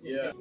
Yeah.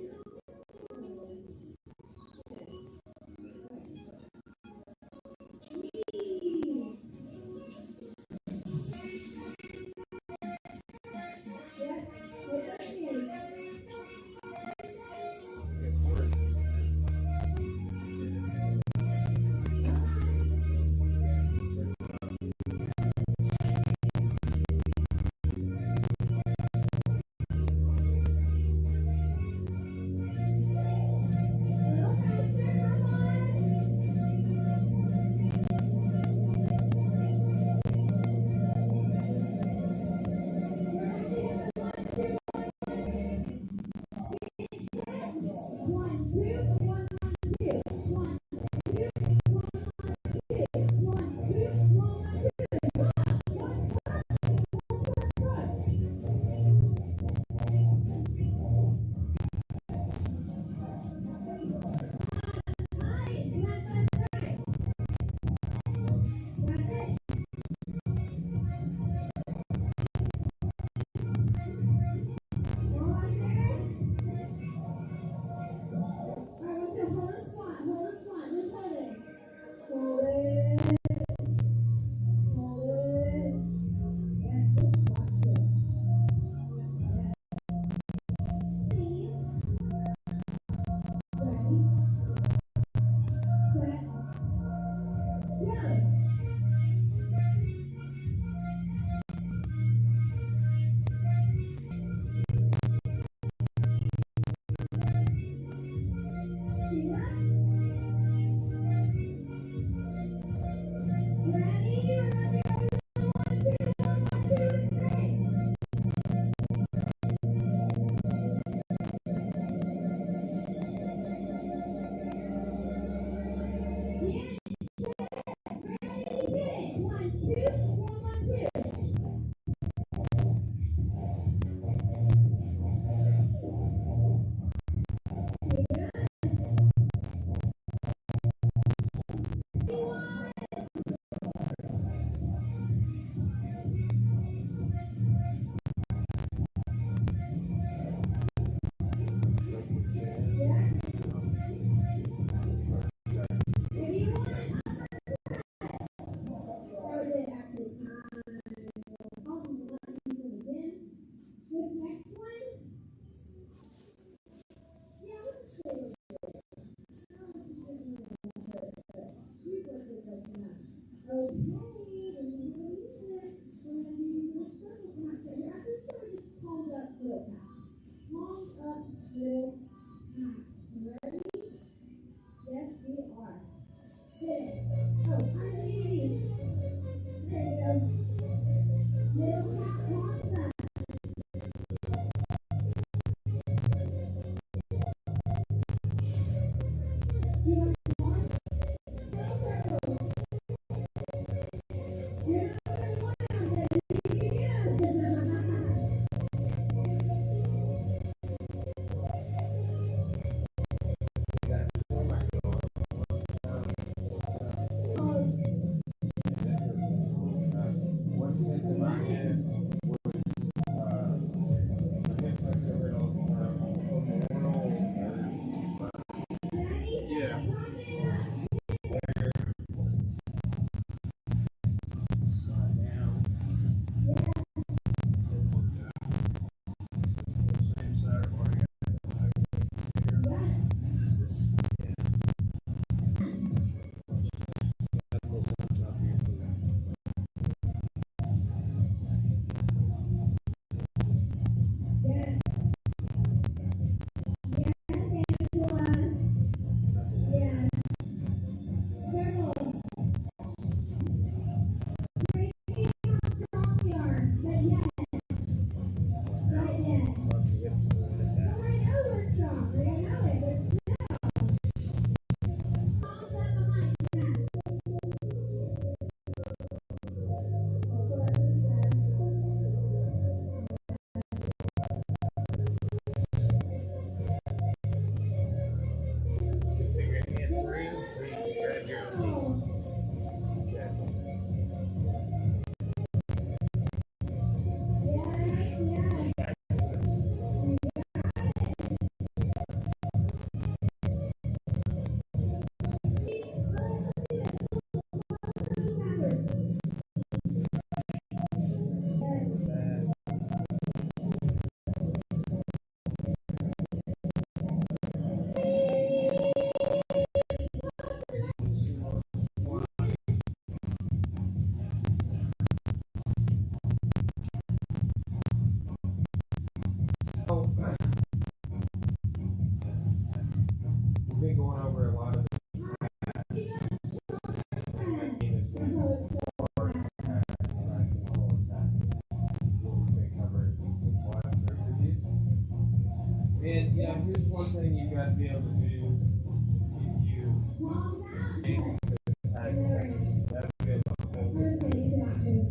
Yeah, here's one thing you got to be able to do if you gotta be able to hold it. You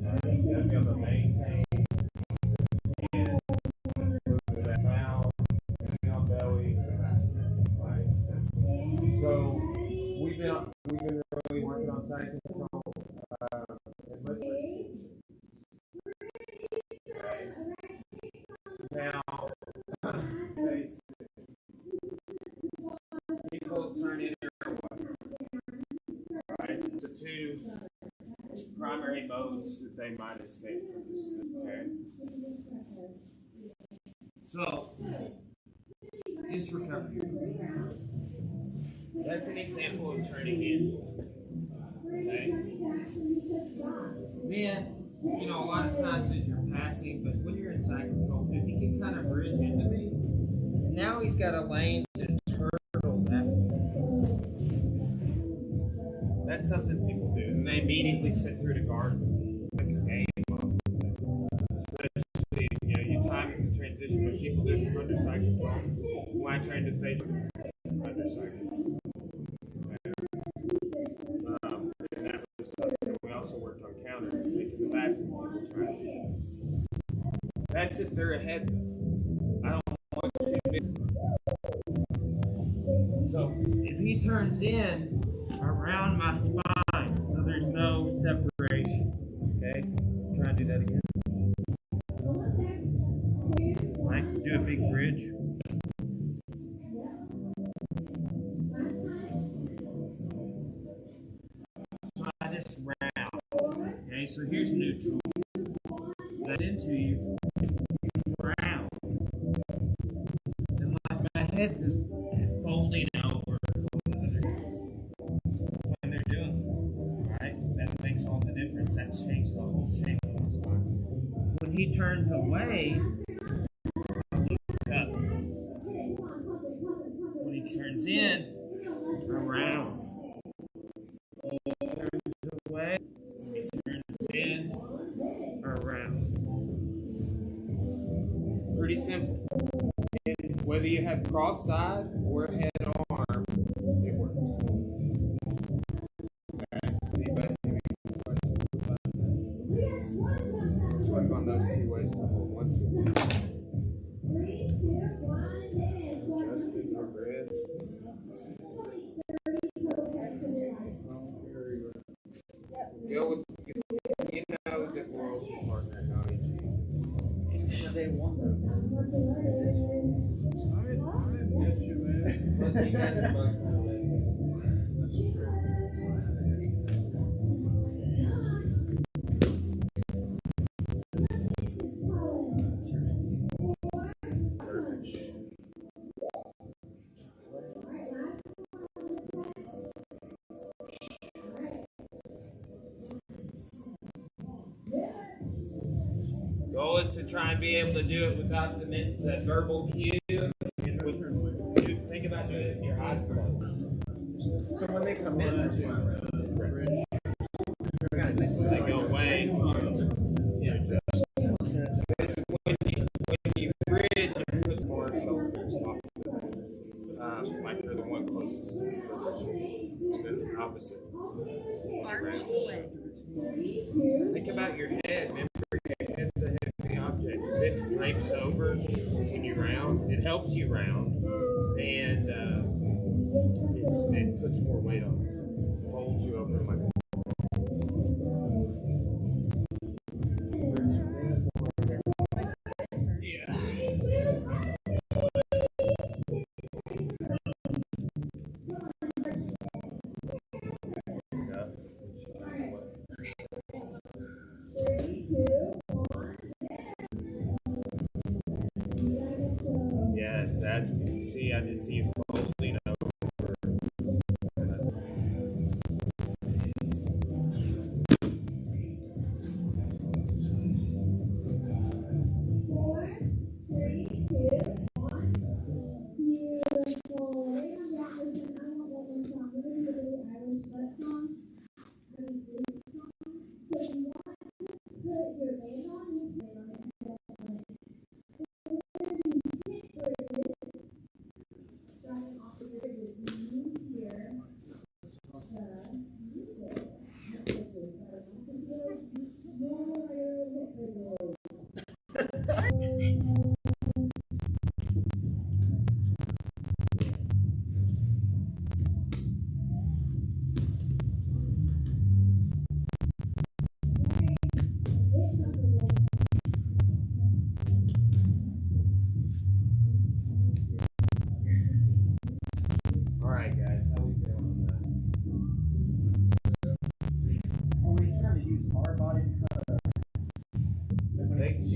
got to be able to maintain and move that mouth, on belly, right? So we've been really working on side control and motivation. Okay. Now, people turn in their way, right? So two primary modes that they might escape from this. Okay. So this recovery. That's an example of turning in. Okay. Then, you know, a lot of times as you're passing, but when you're in side control too, he can kind of bridge into me. And now he's got a lane to turtle that way. That's something people do. And they immediately sit through the guard like a game. Especially, you know, you time the transition when people do from under side control. When I trained to face under side control. And that was something we also worked on counter, taking the back when people try to do. That's if they're ahead, though. I don't want you to be. So if he turns in around my spine, so there's no separation. Okay? Try and do that again. Right? Do a big bridge. So I just round. Okay, so here's neutral. That's into you. Round. And like my head is folding over when they're doing it. Right? That makes all the difference. That changes the whole shape of my spine. When he turns away, look up. When he turns in, around. He turns away, he turns in, around. Pretty simple. And whether you have cross side or head arm, it works. Okay. Anybody have any questions about that? Let's work on those two ways to hold. 1, 2. Adjusting our breath. Go with, you know that we're also partner how he chooses. So they want them. I get you, man. Plus you got the bug. That's true. Goal is to try and be able to do it without the verbal cue. Think about doing it with your eyes closed. So when they come in, that's fine. They go away. Yeah. When you bridge, it puts more shoulders off. Like they're the one closest to the opposite. Arch away. Think about your head. Remember, your head's a heavy object. If it drapes over when you round, it helps you round, and it puts more weight on it. So it folds you over like a Yes, that's, see, I just see you folding over.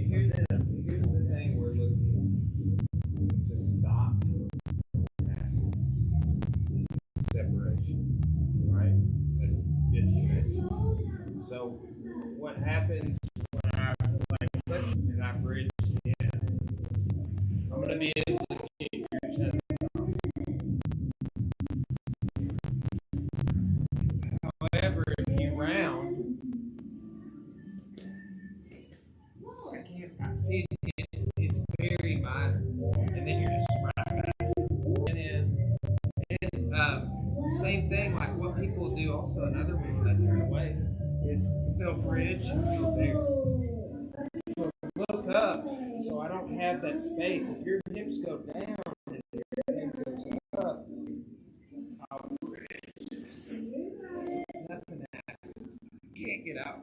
here's the thing we're looking to stop at separation, right? A disconnection. So what happens when I and I bridge in, I'm gonna be able to get your chest up. However, if you round, I see it's very minor, and then you're just right back. And same thing, like what people do. Also, another one when they turn away is they'll bridge and go there. So look up, so I don't have that space. If your hips go down and your head goes up, I'll bridge. Nothing happens. You can't get out.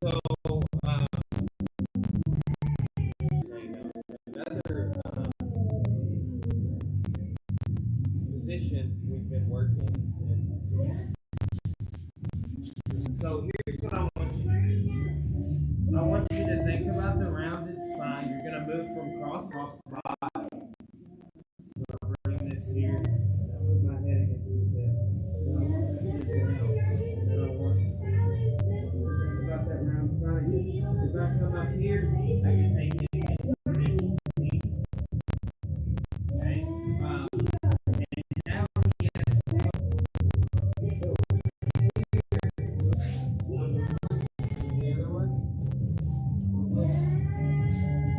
So, another position we've been working in. So here's what I want you to do. I want you to think about the rounded spine. You're going to move from cross body. So I'll bring this here. I'll put my head against his head. And then I want you to think about that round spine. If I come up here, I can take it. Okay? And now he has the other one.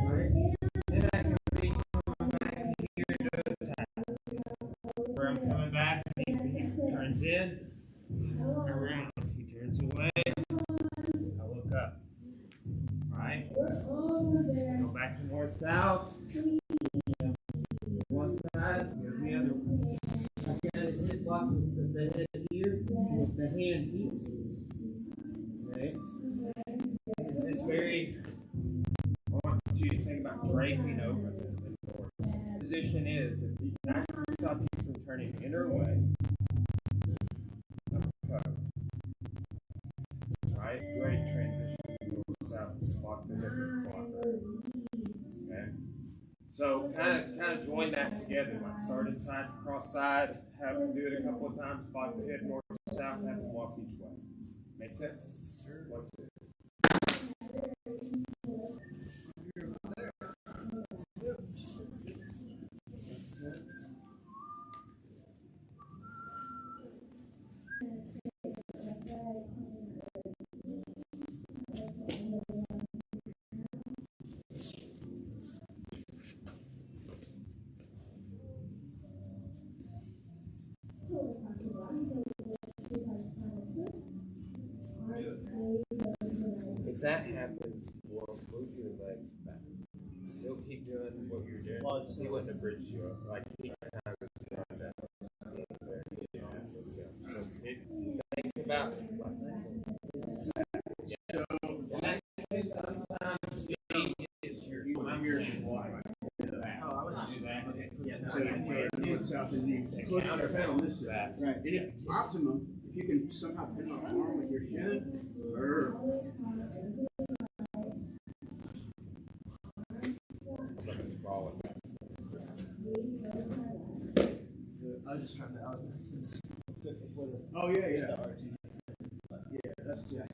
Right? Then I can be coming back here to attack. Where I'm coming back, he turns in, around, he turns away, I look up. Right? Go back to north south. One side, the other one. I got his hip lock with the head here, with the hand here. Okay? Is this very, I want you to think about draping over the doors. The position is, if you can stop you from turning inner way, right? Great transition. North south, block the hip and block right. Okay? So kind of join that together, like start inside, cross side, have them do it a couple of times, block the hip, north, south, have them walk each way. Make sense? Sure. What's it? If that happens, well, move your legs back. Still keep doing what you're doing. Well, he wouldn't have bridged you up. Like, keep kind of showing that skin there. You know, so think about so, that can sometimes be I'm your wife. Oh, I was do that. Okay. Yeah. So, north south is the counter on this side. Right. And if optimum, if you can somehow pin on arm with your shin, or I was just trying to. I was fixing this before the. Oh yeah, yeah. Yeah, that's yeah.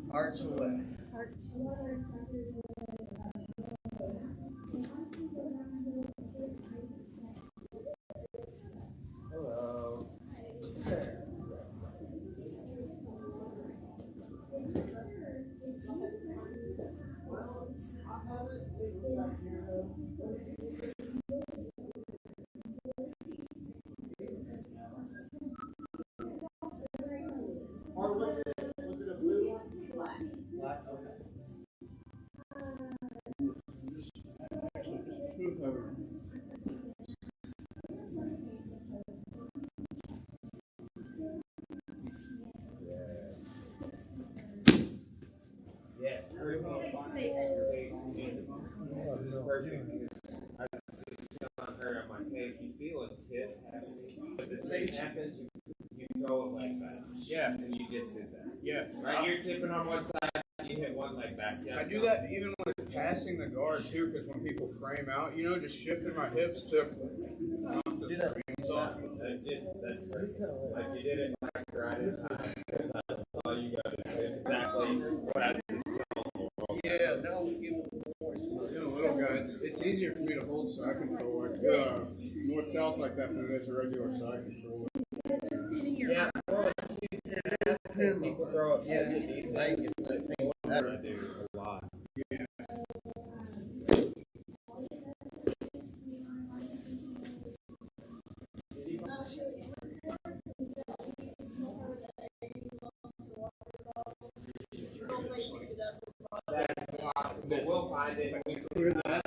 Arch away. Hello. Or was it a blue one? Black. Black, okay. Actually, just smooth over. Yes. Perfect. I was just telling her, I'm like, hey, if you feel a tip happening, if the tip happens, you go a leg back. Yeah. And you just did that. Yeah. Right, you're tipping on one side, you hit one leg back. Yeah, I do that even with passing the guard too, because when people frame out, you know, just shifting my hips to knock the frames off. That's perfect. Like you did it like right in time. I saw you guys exactly what I just told you. Yeah, no, you know, little guy, it's easier for me to hold side control, like north-south like that, than it is a regular side control. Yeah, well, people throw up. Yeah, like it's a thing. I do a lot. Yeah. But we'll find it. Clear that.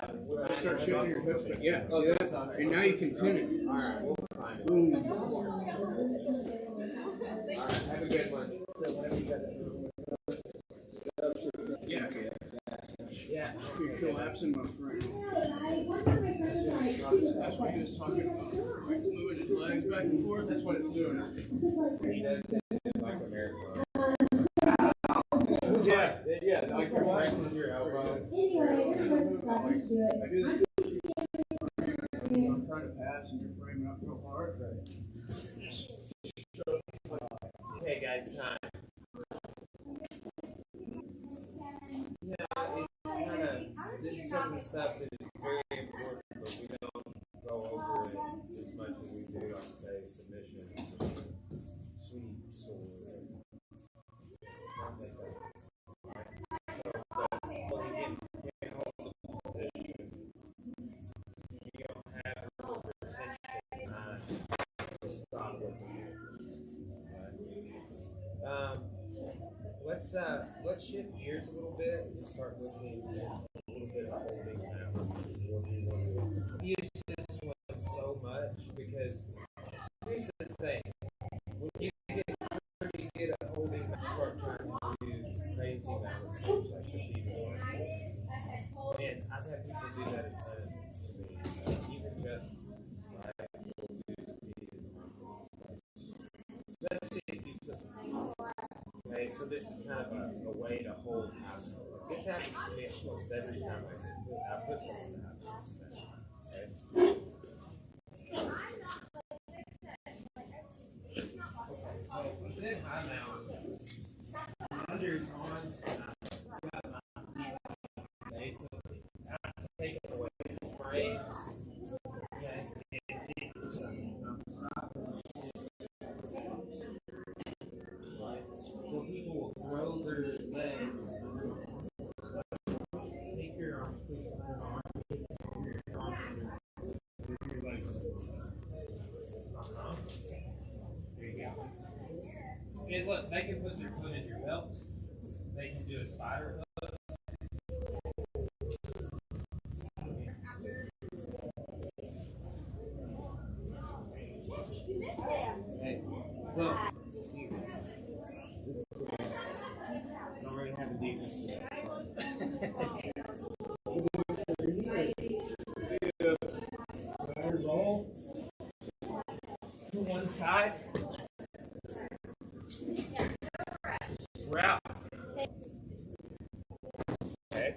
Start shifting your hips, but yeah, see that? And now you can pin it. All right, we'll find it. Boom. All right, have a good one. Yeah. Yeah. You're collapsing my frame. That's what he was talking about. Like moving his legs back and forth. That's what it's doing. He does it like a marathon. Yeah, yeah. Like you're flexing your elbow. I do that. I'm trying to pass and you're framing up real hard. Hey guys, time. Yeah, it's kind of, this is some of the stuff that is very important, but we don't go over it as much as we do on, say, submissions or sweeps or things like that. So, when you get hold of the position, you don't have over attention time to stop looking at it. Let's shift gears a little bit and start looking at a little bit of holding now. I use this one so much because here's the thing. When you get pretty good at holding, you start trying to do crazy amount of steps like the people are. And I've had people do that a ton to me. Even just like we'll do let's see if you put some. Okay, so this is kind of a way to hold habit. This happens to me almost every time I put something out. Okay. Okay, so then high mount. Unders on. Okay, so after taking away the frames. Okay, so people will throw their legs. Take your arms, put your arms, your arms under your legs. There you go. Okay, look, they can put their foot in your belt. They can do a spider hook. Okay, so. Don't really have a defense yet. Roll to one side. We're out. Okay.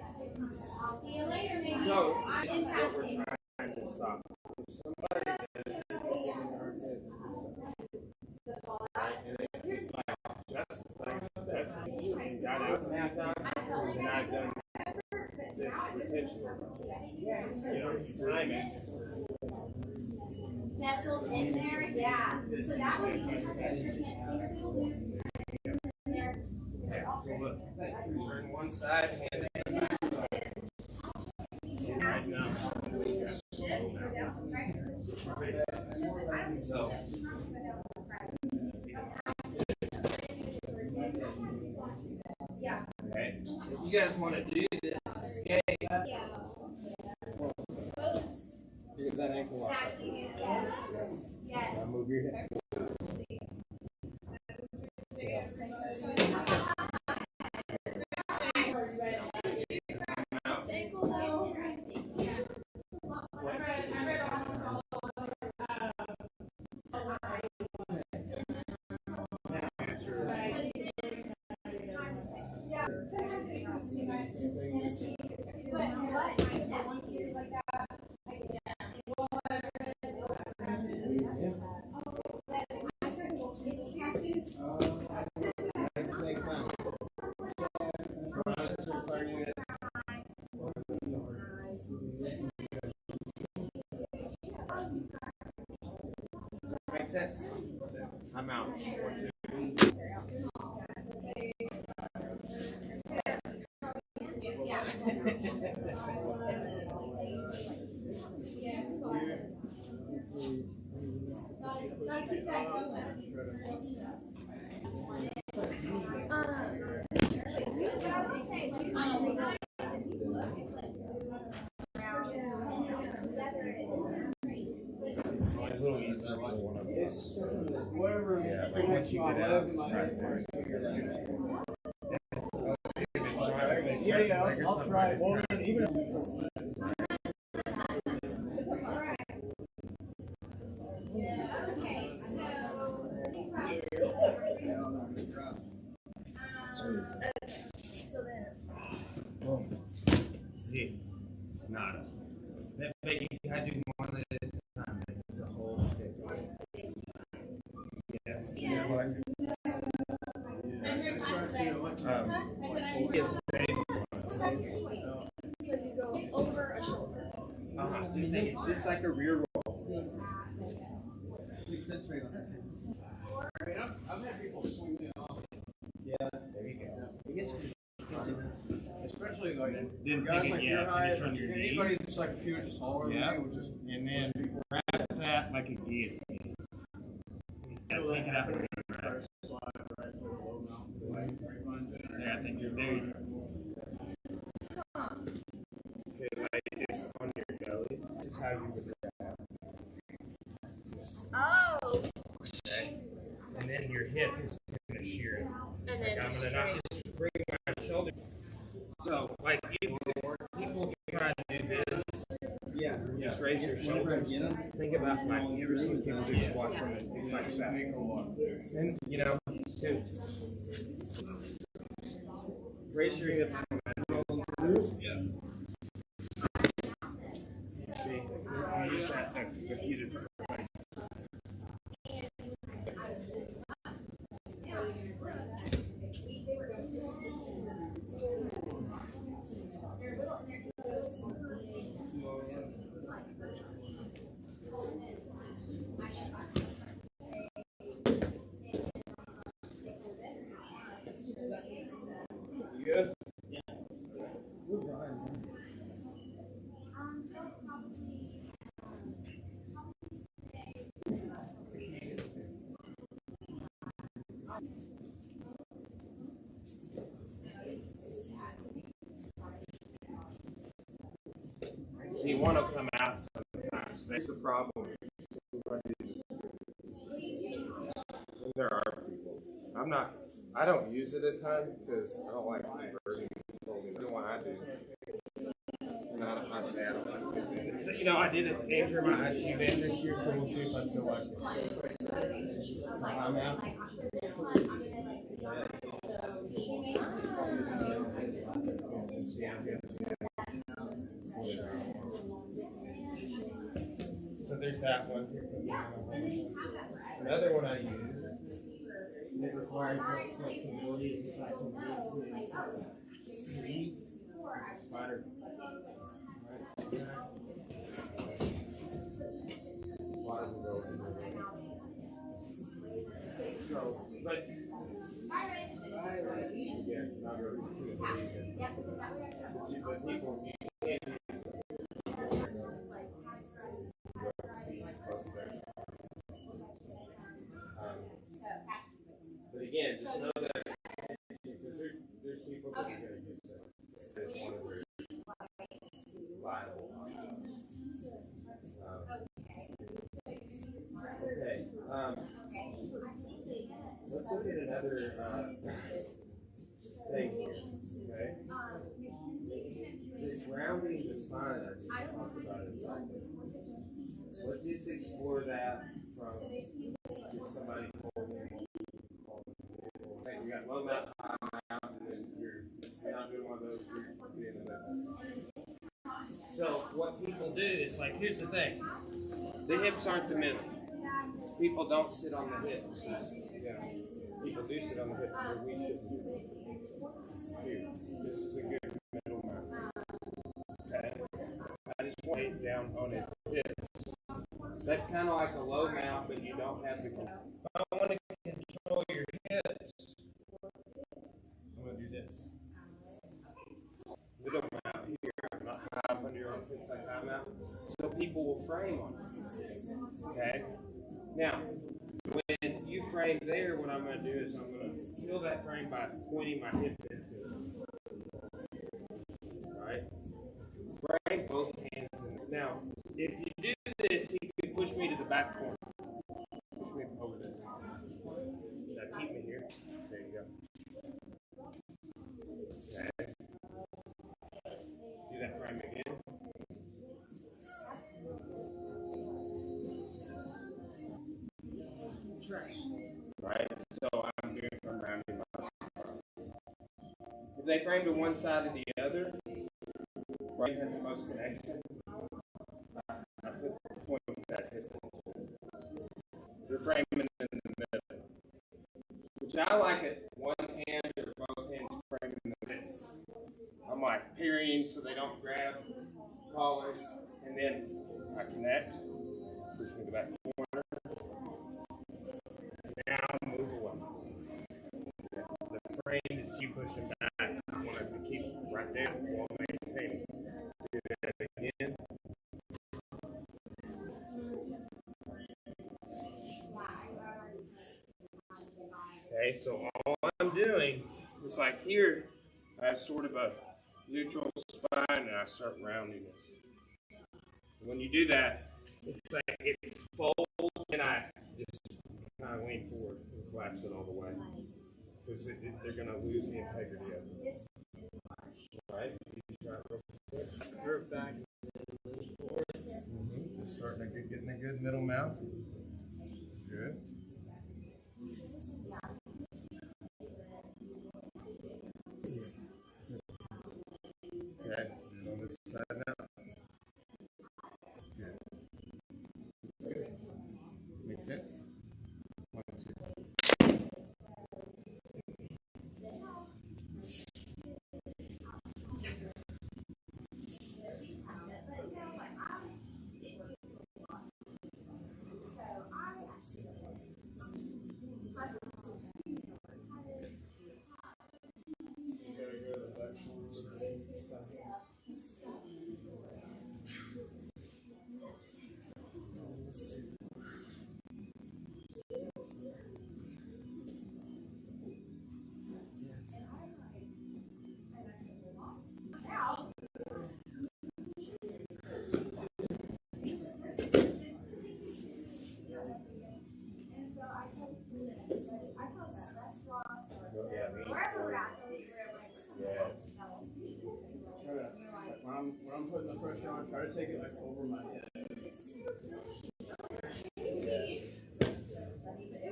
So, this is what we're trying to stop. If somebody does it in our heads, just like that's and got out a few times, and I've done this retention work. You know, you time it. Nestled in there, yeah. So that way you can have your fingertip loop in there. Okay, so look, turn one side, hand it back. Okay? If you guys want to do this skate, Get that ankle lock. Yes. Now move your hip. make sense? I'm out. 1, 2. It's a little easier for one of us. Whatever. Yeah, like once you get out, it's right there. Yeah, I'll try it. Well, even if See, nada. But you had to do one at a time. It's a whole stick. Yes. Yes. Over a shoulder. This thing is just like a rear roll. I mean, I've had people swing me off. Yeah, there you go. I guess Especially like Didn't guys think like it your yet. height, Just on your anybody knees. that's like a few inches taller Yeah. than me would just. And then grab that like a guillotine. Yeah, take it out. Yeah, I think you're there. Okay, like this on your belly. This is how you would grab. Oh. Okay. And then your hip is going to shear it. And Like then I'm going to not just bring my shoulder. So, like people try to do this. yeah. Just raise your shoulders. Think about like you ever seen people do squats and things like that. And you know, too. Raise your hips. Yeah. See, you use that a few different ways. You good? See, one will come out sometimes. That's the problem. There are people. I don't use it at times because I don't like converting people. The one I do. And I say I don't like it. You know, I did enter my IQ band this year, so we'll see if I still like it. So I'm out. So there's that one. Another one I use that requires less flexibility is if I can sleeve spider. So, but yeah, not really. But people but again, just know that because there's people another thing here. Okay. This rounding the spine, I just talked about it. Let's just explore that from somebody told me. Hey, you got low mount, high mount, and then you're not doing one of those. You're in the middle. So what people do is like, here's the thing: the hips aren't the middle. People don't sit on the hips. Yeah. People do sit on the hips, but we shouldn't do that. Here, this is a good middle mount. Okay. I just want it down on his hips. That's kind of like a low mount, but you don't have the control. If I want to control your hips, I'm going to do this. Middle mount here, not high up under your armpits like high mount. So people will frame on it. Okay? Now, when you frame there, what I'm going to do is I'm going to kill that frame by pointing my hip into it. Right? Frame both hands in. Now, if you do this, you can push me to the back corner. Push me over there. Now keep me here. There you go. Okay. Do that frame again. Trash. Right? So I'm rounding my spine. If they frame to one side or the other, right has the most connection. I put the point of that hip into it. They're framing in the middle. Which I like it one hand or both hands framing in this. I'm like parrying so they don't grab collars, and then I connect, push me to the back corner, now move away. The frame is keep pushing back. I want it to keep right there while maintaining. Do that again. Okay, so all I'm doing is like here, I have sort of a neutral spine and I start rounding it. When you do that, it's like it folds and I just kind of lean forward and collapse it all the way. Because they're going to lose the integrity of it. Right? You try it real quick. Curve back and then lean forward. Just starting to getting a good middle mount. Good. Okay, and on this side now. Good. That's good. Makes sense? 1, 2. Yeah, lean forward. Yes. When I'm putting the pressure on, try to take it like over my head. It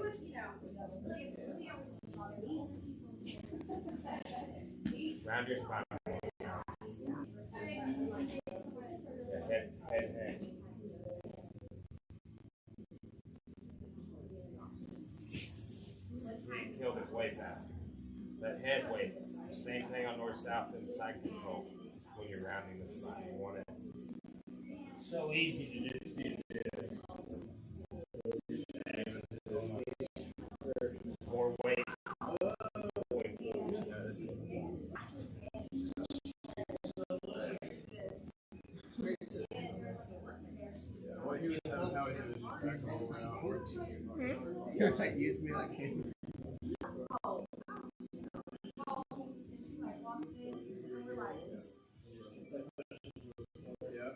was, Round your spine. Yeah, head. You killed it way faster. That head weight, same thing on north-south and side control when you're rounding the spine. You want it so easy to just do this. More weight. What he was how it is just back all the way out. You're like, use me like him. Yeah.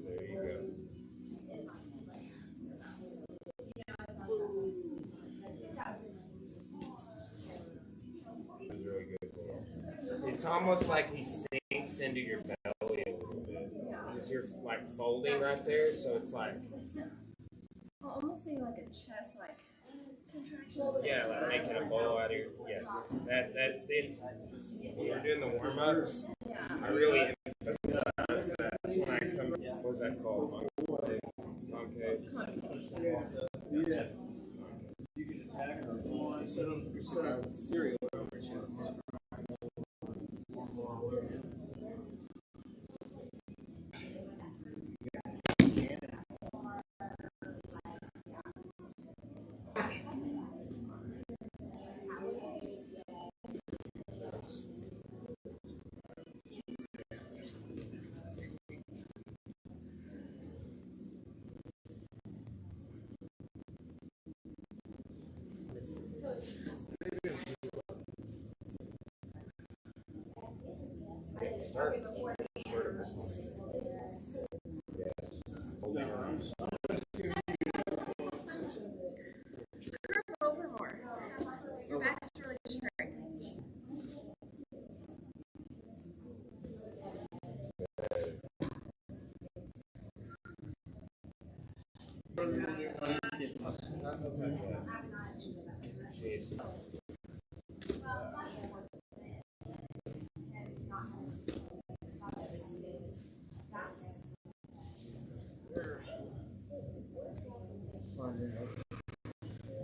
There you go. It's almost like he sinks into your belly a little bit. Because you're like folding right there, so it's like. I almost think like a chest, like contraction. Yeah, like making a bowl out of your. Yeah, that's it. When we're doing the warm ups, I really emphasize that when I come. What's that called? Concave. Yeah. You can attack her. Set up cereal over chest. Start. Curve over more. Your back's really straight.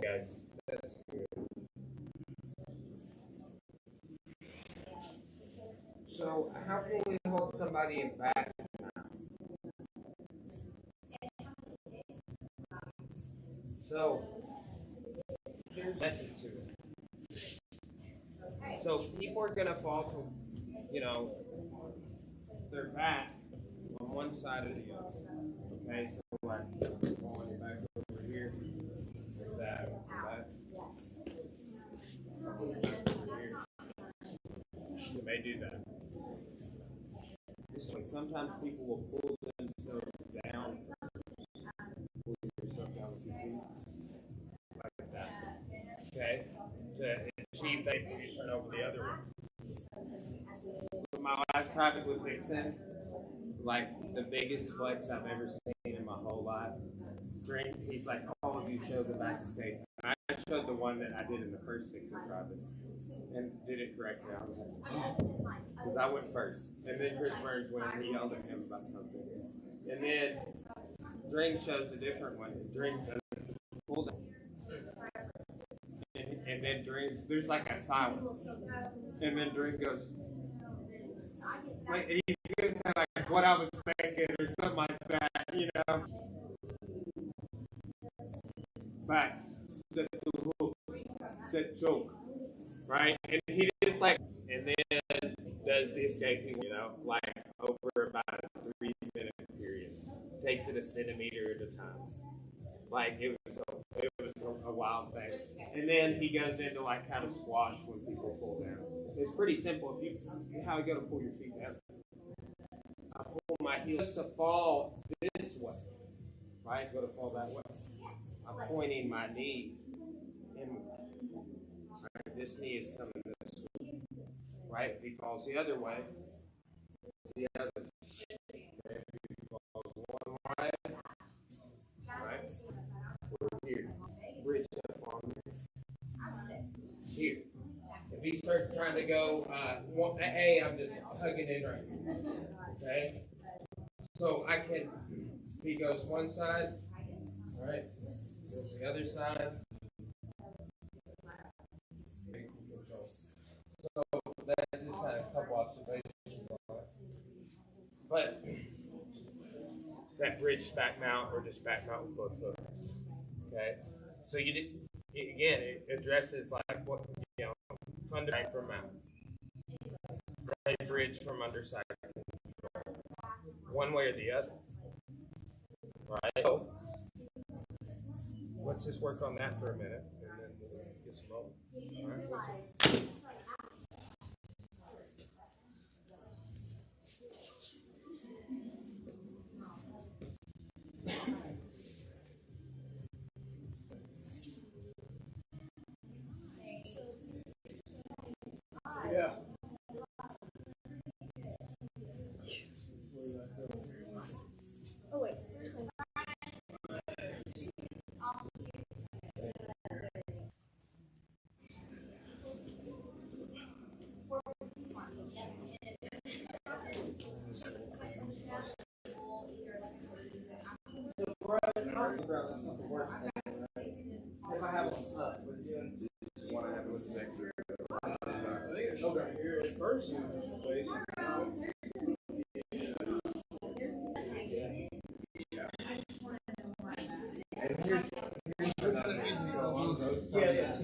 Guys, that's good. So, how can we hold somebody in back? So, there's method to it. So, people are gonna fall to, their back on one side or the other. Okay, so like falling back over here, like that, like that. You may do that. Sometimes people will pull themselves down first. Pull yourself down with your feet. Like that. Okay? To achieve that, you turn over the other one. My last practice with Vixen, like the biggest flex I've ever seen in my whole life. Drink, he's like, all of you showed the back escape. I showed the one that I did in the first Vixen private and did it correctly. I was like, because I went first. And then Chris Burns went and he yelled at him about something. And then Drink shows a different one. Drink does pull down. And then Drink, there's like a silence. And then Drink goes, like, he's going to say like what I was thinking or something like that, Back, set the hook, set choke, right? And he just like, and then does the escaping, like over about a 3-minute period. Takes it a centimeter at a time. Like it was a wild thing. And then he goes into like how to squash when people pull down. It's pretty simple. If you how you got to pull your feet down. I pull my heels to fall this way, right? Go to fall that way. I'm pointing my knee inward. Right? This knee is coming this way. Right? If he falls the other way, it's the other. If he falls one way, right? We're here. Bridge up on me. Here. If he starts trying to go, I'm just hugging in right here. Okay? So I can, if he goes one side, all right? Goes the other side. So that just had a couple observations on it. But that bridge back mount or just back mount with both hooks. Okay? So you did again, it addresses like what fundamental from mount. Right bridge from underside. One way or the other. Right? So let's just work on that for a minute and then we'll get some rolling. All right. Yeah. That's not the worst thing, right? If I have a with you, Just want to have it with the next year. I think it's your first place. And here's another yeah.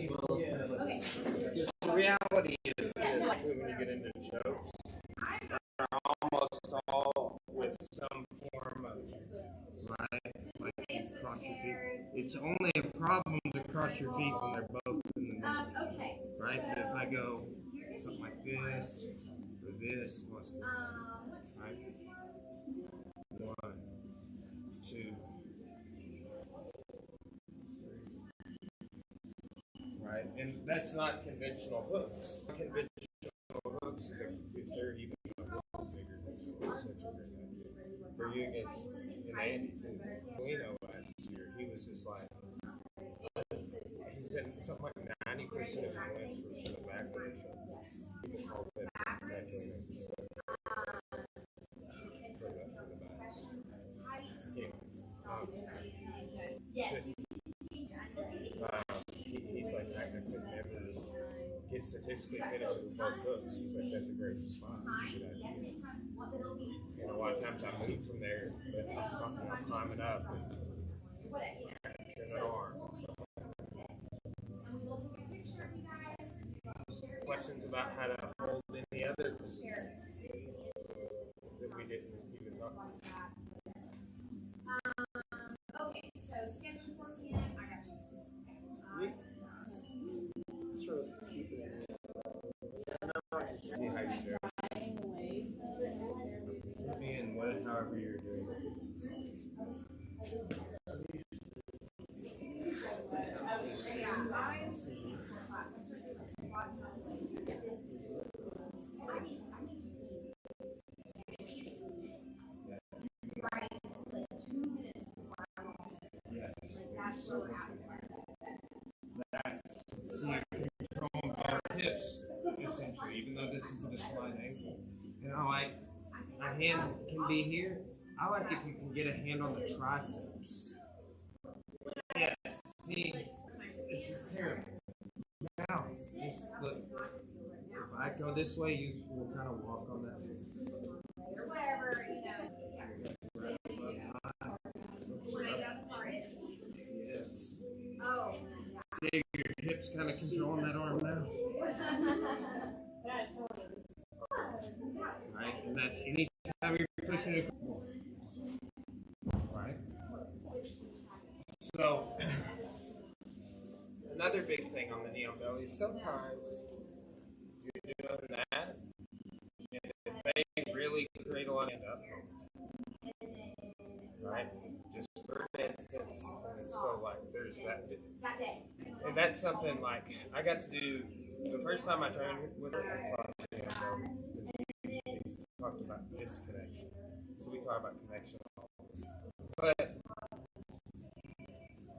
Because the reality is this, when you get into jokes, they're almost all with some form of, right? Like you cross your feet. It's only a problem to cross your feet when they're both in the middle, right? But if I go something like this, or this, what's good, right? 1, 2, right? And that's not conventional hooks. Conventional hooks is they're even a little bigger than essential. For you against and Andy too. We know last year he was just like he said something like 90% of his wins were from the back of the truck. He could hold that back in and just for the back. Yeah. He's like, I could never get statistically finished with both hooks. He's like, that's a great spot. That's a good idea. And a lot of times I move from there, but I'm climbing up and turn an arm and stuff like that. Questions about how to hold any other position that we didn't even talk about? Okay, so schedule 4 p.m. I got you. Sort of keep it in. See how you do. Put me in however you're doing it. That's controlling our hips, essentially, even though this isn't a slight ankle. And I like a hand can be here. I like if you can get a hand on the triceps. Yes, see, this is terrible. Now, just look. If I go this way, you will kind of walk on that foot. Or whatever, you know. Yes. Oh. See, your hips kind of controlling that arm now. Right, and that's anytime you're pushing it. Right. So, another big thing on the knee on belly is sometimes you're doing that, and if they really create a lot of up, right? Just for instance, and so like there's that, and that's something like I got to do the first time I trained with her. I taught we talked about disconnection, so we talk about connection. But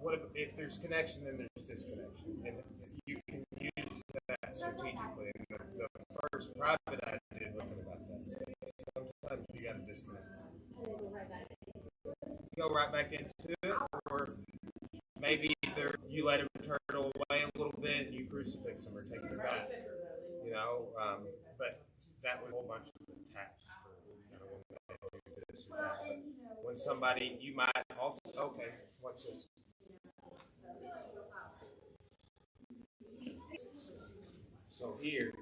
what if there's connection, then there's disconnection, and you can use that strategically. And the first private I did looking about that. So sometimes you got to disconnect. Go right back into it, or maybe you let it turtle away a little bit, and you crucifix them or take it back. You know, but that was a whole bunch of attacks for when they do this or that. But when somebody, you might also watch this. So here,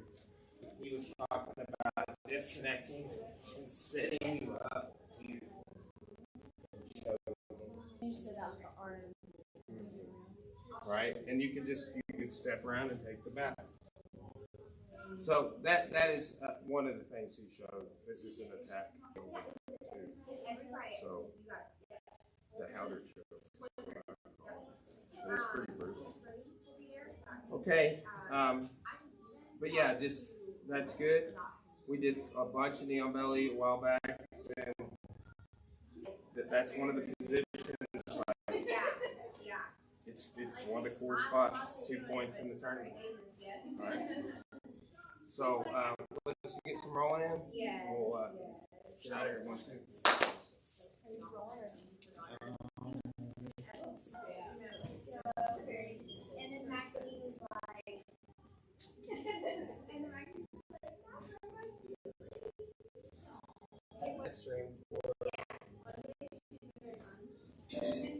he was talking about disconnecting and setting you up. Right, and you can step around and take the back. So that is one of the things he showed. This is an attack too. So the Howder show. It's pretty brutal. Okay, but yeah, just that's good. We did a bunch of knee on belly a while back, and that's one of the positions. It's one of the core spots, 2 points in the tournament. All right. So let's get some rolling in. Yeah. We'll get out of here once soon. And then Maxine was like, and then Maxine Extreme. was like,